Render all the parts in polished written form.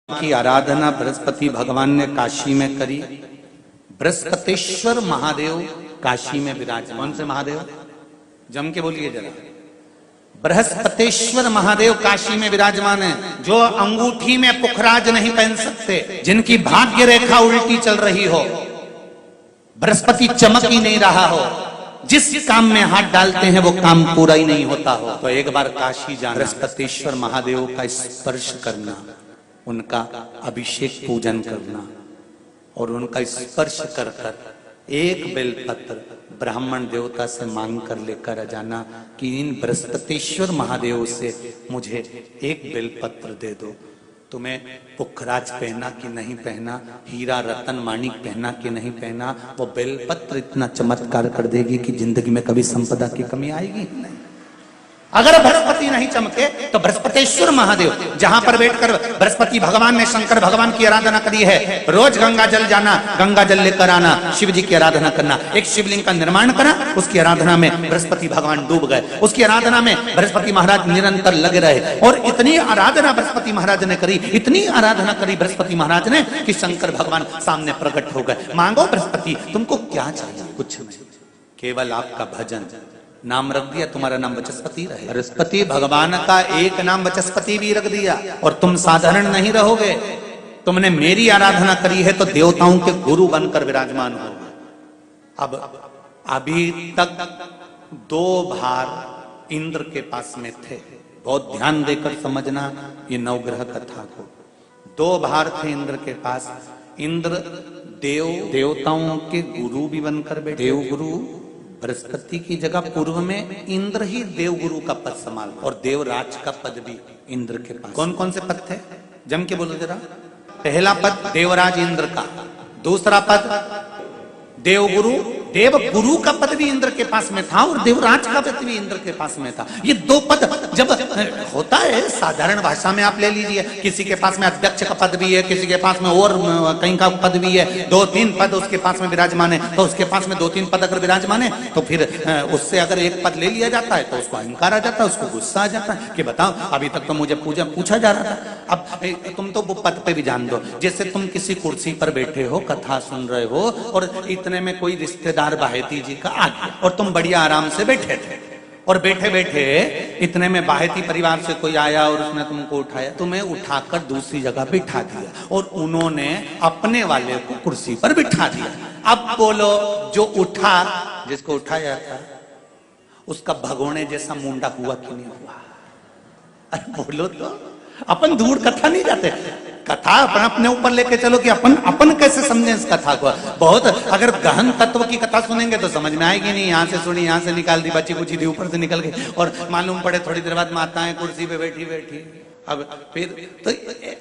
की आराधना बृहस्पति भगवान ने काशी में करी। बृहस्पतेश्वर महादेव काशी में विराजमान। कौन से महादेव? जम के बोलिए जरा। बृहस्पतेश्वर महादेव काशी में विराजमान है, जो अंगूठी में पुखराज नहीं पहन सकते, जिनकी भाग्य रेखा उल्टी चल रही हो, बृहस्पति चमक ही नहीं रहा हो, जिस काम में हाथ डालते हैं वो काम पूरा ही नहीं होता हो, तो एक बार काशी जाना, बृहस्पतेश्वर महादेव का स्पर्श करना, उनका अभिषेक पूजन करना और उनका स्पर्श कर कर एक बेलपत्र ब्राह्मण देवता से मांग कर लेकर जाना कि इन बृहस्पतेश्वर महादेव से मुझे एक बेलपत्र दे दो। तुम्हें पुखराज पहना कि नहीं पहना, हीरा रतन माणिक पहना कि नहीं पहना, वो बेलपत्र इतना चमत्कार कर देगी कि जिंदगी में कभी संपदा की कमी आएगी ही नहीं। अगर बृहस्पति नहीं चमके तो बृहस्पतेश्वर महादेव, जहां पर बैठकर बृहस्पति भगवान ने शंकर भगवान की आराधना करी है, रोज गंगा जल जाना, गंगा जल लेकर आना, शिव जी की आराधना करना, एक शिवलिंग का निर्माण करा, उसकी आराधना में बृहस्पति भगवान डूब गए, उसकी आराधना में बृहस्पति महाराज निरंतर लगे रहे और इतनी आराधना बृहस्पति महाराज ने करी, इतनी आराधना करी बृहस्पति महाराज ने कि शंकर भगवान सामने प्रकट हो गए। मांगो बृहस्पति, तुमको क्या चाहिए? कुछ नहीं, केवल आपका भजन। नाम रख दिया, तुम्हारा नाम वचस्पति रहे। बृहस्पति भगवान का एक नाम वचस्पति भी रख दिया और तुम साधारण नहीं रहोगे। तुमने मेरी आराधना करी है तो देवताओं के गुरु बनकर विराजमान हो। अब अभी तक 2 भार इंद्र के पास में थे, बहुत ध्यान देकर समझना ये नवग्रह कथा को। 2 भार थे इंद्र के पास। इंद्र देवताओं के गुरु भी बनकर बैठे। देवगुरु बृहस्पति की जगह पूर्व में इंद्र ही देवगुरु का पद संभाल और देवराज का पद भी इंद्र के पास। कौन कौन से पद थे? जम के बोलो जरा। पहला पद देवराज इंद्र का, दूसरा पद देवगुरु, देवगुरु का पद भी इंद्र के पास में था और देवराज का पद भी इंद्र के पास में था। ये 2 पद जब होता है साधारण भाषा में आप ले लीजिए, किसी के पास में अध्यक्ष का पद भी है, किसी के पास में और कहीं का पद भी है, 2-3 पद उसके पास में विराजमान है, तो उसके पास में 2-3 पद अगर विराजमान है तो फिर उससे अगर एक पद ले लिया जाता है तो उसको अहंकार आ जाता है, उसको गुस्सा आ जाता है कि बताओ अभी तक तो मुझे पूछा जा रहा था, अब तुम तो वो पद पे भी जान दो। जैसे तुम किसी कुर्सी पर बैठे हो, कथा सुन रहे हो और इतने में कोई रिश्तेदार बाहेती जी का आ गया और तुम बढ़िया आराम से बैठे थे और बैठे बैठे इतने में बाहेती परिवार से कोई आया और उसने तुमको उठाया, तुम्हें उठाकर दूसरी जगह बिठा दिया और उन्होंने अपने वाले को कुर्सी पर बिठा दिया। अब बोलो, जो उठा, जिसको उठाया था उसका भगोने जैसा मुंडा हुआ कि नहीं हुआ? अरे बोलो तो। अपन दूर कथा नहीं जाते, कथा अपन अपने ऊपर लेके चलो कि अपन कैसे समझे इस कथा को। बहुत अगर गहन तत्व की कथा सुनेंगे तो समझ में आएगी नहीं। यहाँ से सुनी, यहाँ से निकाल दी, बची कुची थी, ऊपर से निकल गई और मालूम पड़े थोड़ी देर बाद माताएं कुर्सी पे बैठी बैठी। अब फिर तो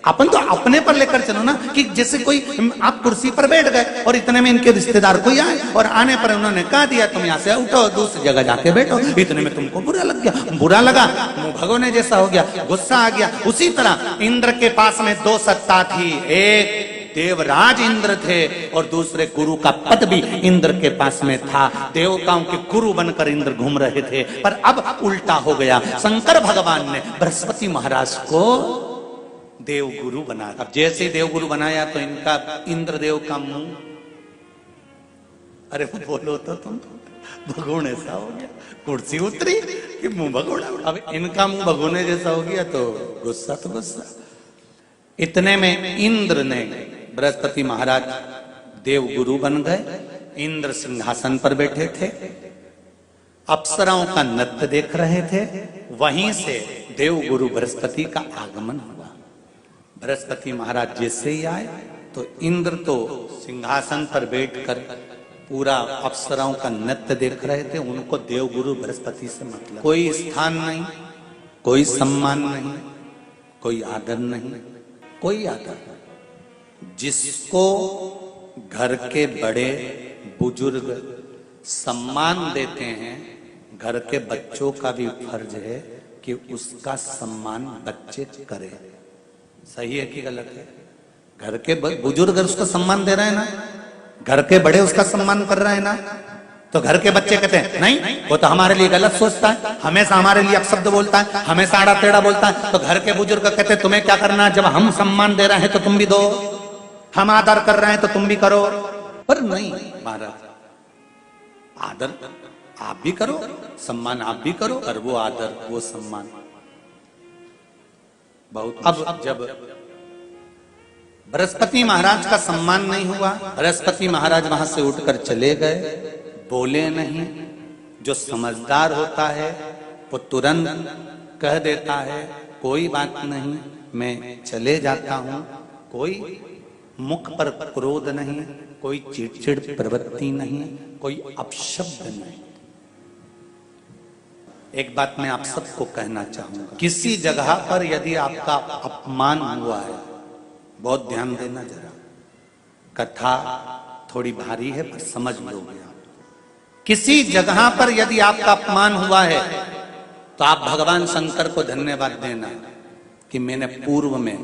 अपन तो अपने पर लेकर चलो ना कि जैसे कोई आप कुर्सी पर बैठ गए और इतने में इनके रिश्तेदार कोई आए और आने पर उन्होंने कहा दिया तुम यहाँ से उठो, दूसरी जगह जाके बैठो। इतने में तुमको बुरा लग गया, बुरा लगा, मुंह भगोने जैसा हो गया, गुस्सा आ गया। उसी तरह इंद्र के पास में 2 सत्ता थी, एक देवराज इंद्र थे और दूसरे गुरु का पद भी इंद्र के पास में था। देवताओं के गुरु बनकर इंद्र घूम रहे थे, पर अब उल्टा हो गया। शंकर भगवान ने बृहस्पति महाराज को देवगुरु बनाया। अब जैसे ही देवगुरु बनाया तो इनका इंद्रदेव का मुंह, अरे बोलो तो तुम, भगोने सा हो गया। कुर्सी उतरी कि मुंह भगोड़ा। अब इनका मुंह भगोने जैसा हो गया तो गुस्सा तो गुस्सा। इतने में इंद्र ने, बृहस्पति महाराज देवगुरु बन गए, इंद्र सिंहासन पर बैठे थे, अप्सराओं का नृत्य देख रहे थे। वहीं से देवगुरु बृहस्पति का आगमन हुआ। बृहस्पति महाराज जैसे ही आए तो इंद्र तो सिंहासन पर बैठकर पूरा अप्सराओं का नृत्य देख रहे थे। उनको देवगुरु बृहस्पति से मतलब कोई स्थान नहीं, कोई सम्मान नहीं, कोई आदर नहीं, कोई आदर नहीं। जिसको घर के बड़े बुजुर्ग सम्मान देते हैं, घर के बच्चों का भी फर्ज है कि उसका सम्मान बच्चे करें। सही है कि गलत है? घर के बुजुर्ग उसको सम्मान दे रहे हैं ना, घर के बड़े उसका सम्मान कर रहे हैं ना, तो घर के बच्चे कहते हैं नहीं, वो तो हमारे लिए गलत सोचता है, हमेशा हमारे लिए अपशब्द बोलता है, हमेशा आड़ा टेढ़ा बोलता है। तो घर के बुजुर्ग कहते हैं तुम्हें क्या करना, जब हम सम्मान दे रहे हैं तो तुम भी दो, हम आदर कर रहे हैं तो तुम भी करो। पर नहीं महाराज, आदर आप भी करो, सम्मान आप भी करो, और वो आदर वो सम्मान बहुत। अब जब बृहस्पति महाराज का सम्मान नहीं हुआ, बृहस्पति महाराज वहां से उठकर चले गए, बोले नहीं। जो समझदार होता है वो तुरंत कह देता है कोई बात नहीं, मैं चले जाता हूं। कोई मुख पर क्रोध नहीं, कोई चिड़चिड़ प्रवृत्ति नहीं, कोई अपशब्द नहीं। एक बात मैं आप सबको कहना चाहूंगा, किसी जगह पर यदि आपका अपमान हुआ है, बहुत ध्यान देना जरा, कथा थोड़ी भारी है पर समझ लोगे आप। किसी जगह पर यदि आपका अपमान हुआ है तो आप भगवान शंकर को धन्यवाद देना कि मैंने पूर्व में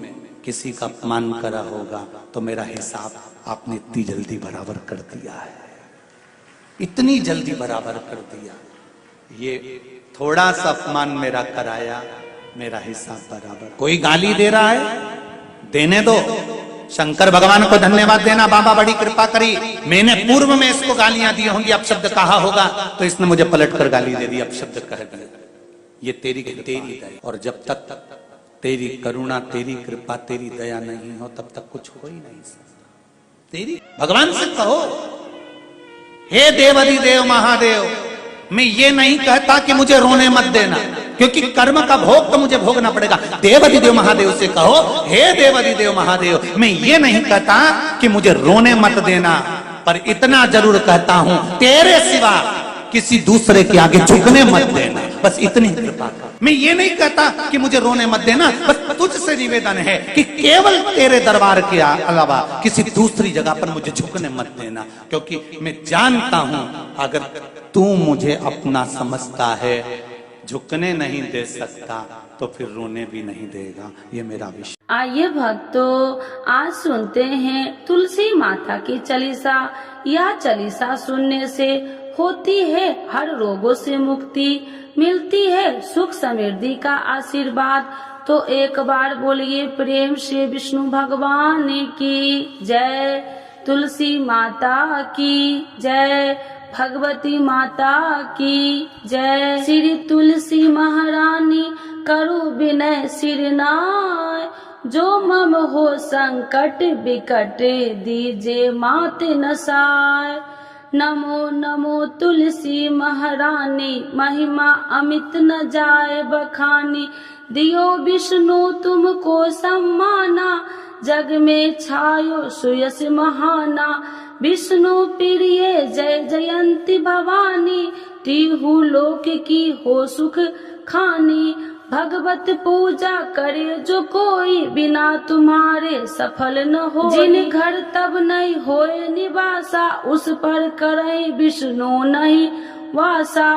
किसी का अपमान करा होगा तो मेरा हिसाब आपने इतनी जल्दी बराबर कर दिया है, इतनी जल्दी बराबर कर दिया। ये थोड़ा सा अपमान मेरा कराया, मेरा हिसाब बराबर। कोई गाली दे रहा है, देने दो, शंकर भगवान को धन्यवाद देना, बाबा बड़ी कृपा करी, मैंने पूर्व में इसको गालियां दी होंगी, अपशब्द कहा होगा तो इसने मुझे पलट कर गाली दे दी, अपशब्द कह दिया। ये तेरी दया, और जब तक तेरी करुणा, तेरी कृपा, तेरी दया नहीं हो तब तक कुछ हो ही नहीं सकता। तेरी भगवान से कहो, हे देवाधिदेव महादेव, मैं ये नहीं कहता कि मुझे रोने मत देना, क्योंकि कर्म का भोग तो मुझे भोगना पड़ेगा। देवाधिदेव महादेव से कहो, हे देवाधिदेव महादेव, मैं ये नहीं कहता कि मुझे रोने मत देना, पर इतना जरूर कहता हूं तेरे सिवा किसी दूसरे के आगे झुकने मत देना, बस इतनी कृपा कर। मैं ये नहीं कहता कि मुझे रोने मत देना, बस तुझसे निवेदन है कि केवल तेरे दरबार के अलावा किसी दूसरी जगह पर मुझे झुकने मत देना, क्योंकि मैं जानता हूं अगर तू मुझे अपना समझता है, झुकने नहीं दे सकता तो फिर रोने भी नहीं देगा। ये मेरा विश्वास। आइए भक्तों, आज सुनते हैं तुलसी माता की चालीसा। यह चालीसा सुनने से होती है हर रोगों से मुक्ति, मिलती है सुख समृद्धि का आशीर्वाद। तो एक बार बोलिए प्रेम से विष्णु भगवान की जय, तुलसी माता की जय, भगवती माता की जय। श्री तुलसी महारानी करु विनय सिरनाय, जो मम हो संकट विकट दीजे मात नसाय। नमो नमो तुलसी महारानी, महिमा अमित न जाए बखानी। दियो विष्णु तुमको सम्माना, जग में छायो सुयस महाना। विष्णु प्रिय जय जयंती भवानी, तिहु लोक की हो सुख खानी। भगवत पूजा करे जो कोई, बिना तुम्हारे सफल न हो। जिन घर तब नहीं होए निवासा, उस पर करे विष्णु नहीं वासा।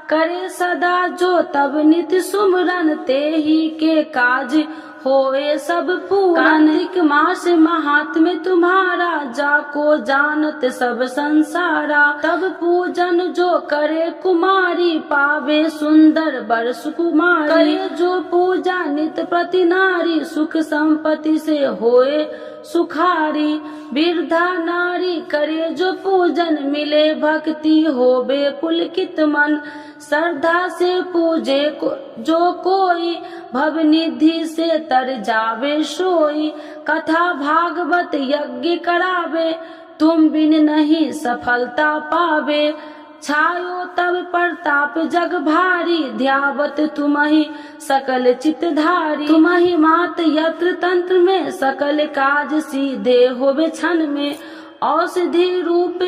करे सदा जो तब नित सुमरन, ते ही के काज होए सब पूरन। कार्तिक मास महात्म्य तुम्हारा, जाको जानत सब संसारा। तब पूजन जो करे कुमारी, पावे सुंदर बर सुकुमारी। करे जो पूजा नित प्रति नारी, सुख संपत्ति से होए सुखारी। वृद्धा नारी करे जो पूजन, मिले भक्ति होबे पुलकित मन। श्रद्धा से पूजे जो कोई, भव निधि से तर जावे सोई। कथा भागवत यज्ञ करावे, तुम बिन नहीं सफलता पावे। छायो तब प्रताप जग भारी, ध्यावत तुमहि सकल चितधारी। तुमहि मात यत्र तंत्र में, सकल काज सीधे होवे क्षण में। औषधि रूप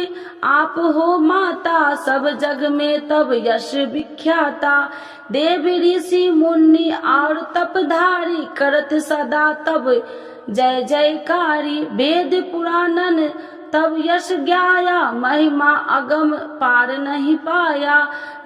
आप हो माता, सब जग में तब यश विख्याता। देव ऋषि मुनि और तपधारी, करत सदा तब जय जयकारी। वेद पुराणन तब यश ज्ञाया, महिमा अगम पार नहीं पाया।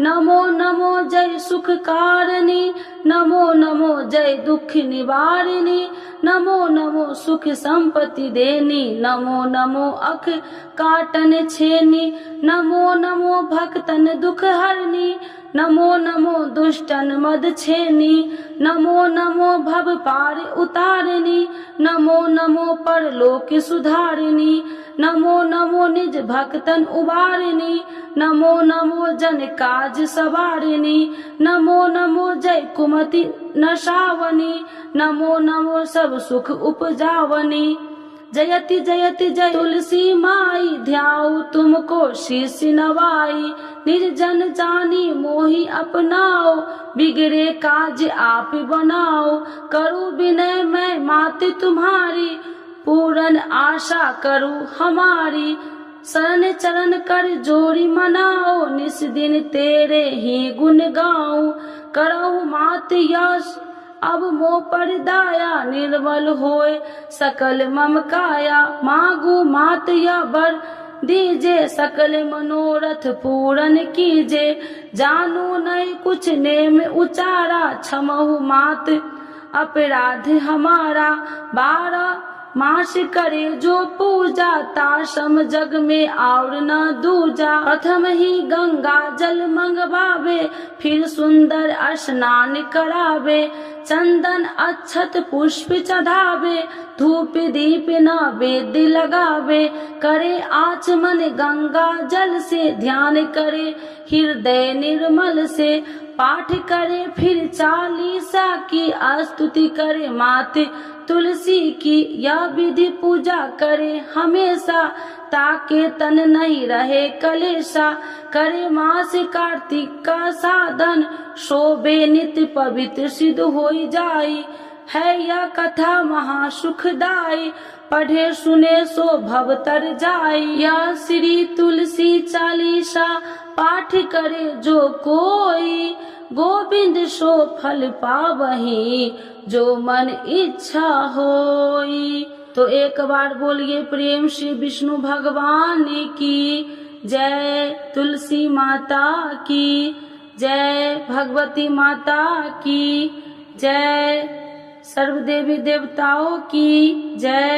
नमो नमो जय सुख कारिणी, नमो नमो जय दुख निवारिणी, नमो नमो सुख संपत्ति देनी, नमो नमो अख काटन छेनी, नमो नमो भक्तन दुख हरनी, नमो नमो दुष्टन मद छेनी, नमो नमो भव पार उतारिणी, नमो नमो परलोक सुधारिणी, नमो नमो निज भक्तन उबारिणी, नमो नमो जन काज सवारिणी, नमो नमो जय कुमति नशावनी, नमो नमो सब सुख उपजावनी। जयति जयति जय तुलसी माई, ध्याऊ तुमको शीश नवाई, निर्जन जानी मोहि अपनाओ, बिगड़े काज आप बनाओ। करूँ विनय मैं माते तुम्हारी, पूरन आशा करूँ हमारी, शरण चरण कर जोड़ी मनाओ, निस दिन तेरे ही गुण गाऊं। करहु मात यश अब मोह पर दाया, निर्मल होए सकल मम काया। मांगू मात या बर दीजे, सकल मनोरथ पूरन कीजे। जानू नहीं कुछ नेम उचारा, क्षमहु मात अपराध हमारा। 12 मास करे जो पूजा, ताशम जग में और न दूजा। प्रथम ही गंगा जल मंगवावे, फिर सुंदर स्नान करावे। चंदन अक्षत पुष्प चढ़ावे, धूप दीप नैवेद्य लगावे। करे आचमन गंगा जल से, ध्यान करे हृदय निर्मल से। पाठ करे फिर 40 की, स्तुति करे माते तुलसी की। यह विधि पूजा करे हमेशा, ताके तन नहीं रहे कलेशा। करे मास कार्तिक का साधन, शोभे नित्य पवित्र सिद्ध होई जाई। है यह कथा महासुखदाई, पढ़े सुने सो भव तर जाई। यह श्री तुलसी चालीसा, पाठ करे जो कोई। गोविंद सो फल पावही, जो मन इच्छा होई। तो एक बार बोलिए प्रेम श्री विष्णु भगवान की जय, तुलसी माता की जय, भगवती माता की जय, सर्व देवी देवताओं की जय।